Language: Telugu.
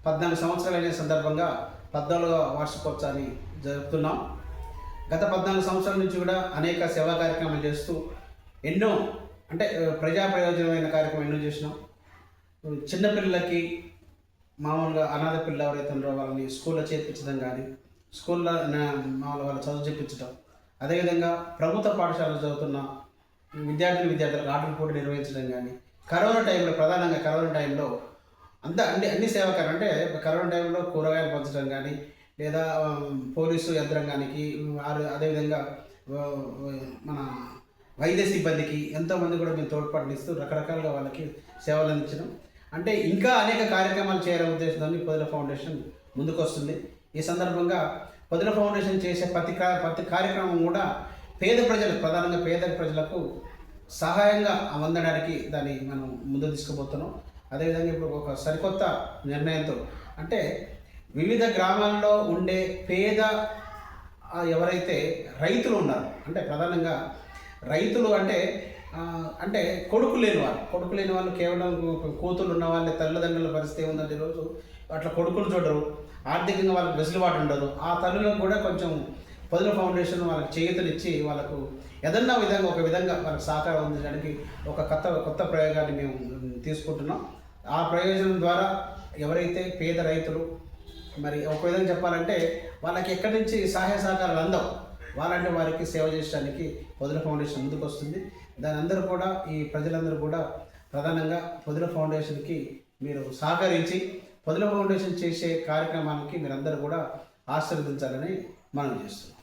14 సంవత్సరాలు అయిన సందర్భంగా 14వ వార్షికోత్సవాన్ని జరుపుతున్నాం. గత 14 సంవత్సరాల నుంచి కూడా అనేక సేవా కార్యక్రమాలు చేస్తూ ఎన్నో అంటే ప్రజా ప్రయోజనమైన కార్యక్రమం ఎన్నో చేసినాం. చిన్నపిల్లలకి మామూలుగా అనాథ పిల్లలు ఎవరైతే ఉన్నారో వాళ్ళని స్కూల్లో చేర్పించడం కానీ, స్కూల్లో మామూలు వాళ్ళు చదువు చెప్పించడం, అదేవిధంగా ప్రభుత్వ పాఠశాలలో చదువుతున్న విద్యార్థులకు ఆటల పోటీ నిర్వహించడం కానీ, ప్రధానంగా కరోనా టైంలో అన్ని సేవకాలు అంటే కరోనా టైంలో కూరగాయలు పంచడం కానీ, లేదా పోలీసు యంత్రాంగానికి, అదేవిధంగా మన వైద్య సిబ్బందికి ఎంతోమంది కూడా మేము తోడ్పాటునిస్తూ రకరకాలుగా వాళ్ళకి సేవలు అందించడం. అంటే ఇంకా అనేక కార్యక్రమాలు చేయాలనే ఉద్దేశంతో పొదిల ఫౌండేషన్ ముందుకు వస్తుంది. ఈ సందర్భంగా పొదిల ఫౌండేషన్ చేసే ప్రతి కార్యక్రమం కూడా ప్రధానంగా పేద ప్రజలకు సహాయంగా అందడానికి దాన్ని మనం ముందుకు తీసుకుపోతున్నాం. అదేవిధంగా ఇప్పుడు ఒక సరికొత్త నిర్ణయంతో అంటే వివిధ గ్రామాల్లో ఉండే పేద ఎవరైతే రైతులు ఉన్నారో, అంటే ప్రధానంగా రైతులు అంటే కొడుకు లేని వాళ్ళు కేవలం కూతురు ఉన్న వాళ్ళ తల్లిదండ్రుల పరిస్థితి ఉందంటే ఈరోజు అట్లా కొడుకులు చూడరు, ఆర్థికంగా వాళ్ళకి వెసులుబాటు ఉండదు. ఆ తల్లులకు కూడా కొంచెం పొదిల ఫౌండేషన్ వాళ్ళకి చేతులిచ్చి వాళ్ళకు ఏదన్నా ఒక విధంగా వాళ్ళకి సహకారం అందించడానికి ఒక కొత్త ప్రయోగాన్ని మేము తీసుకుంటున్నాం. ఆ ప్రయోజనం ద్వారా ఎవరైతే పేద రైతులు మరి ఒక విధంగా చెప్పాలంటే వాళ్ళకి ఎక్కడి నుంచి సహాయ సహకారాలు అందవు, వారికి సేవ చేయడానికి పొదిల ఫౌండేషన్ ముందుకు వస్తుంది. దాని అందరూ కూడా ఈ ప్రజలందరూ కూడా ప్రధానంగా పొదిల ఫౌండేషన్కి మీరు సహకరించి పొదిల ఫౌండేషన్ చేసే కార్యక్రమానికి మీరందరూ కూడా ఆశీర్వదించాలని మనం చేస్తున్నాం.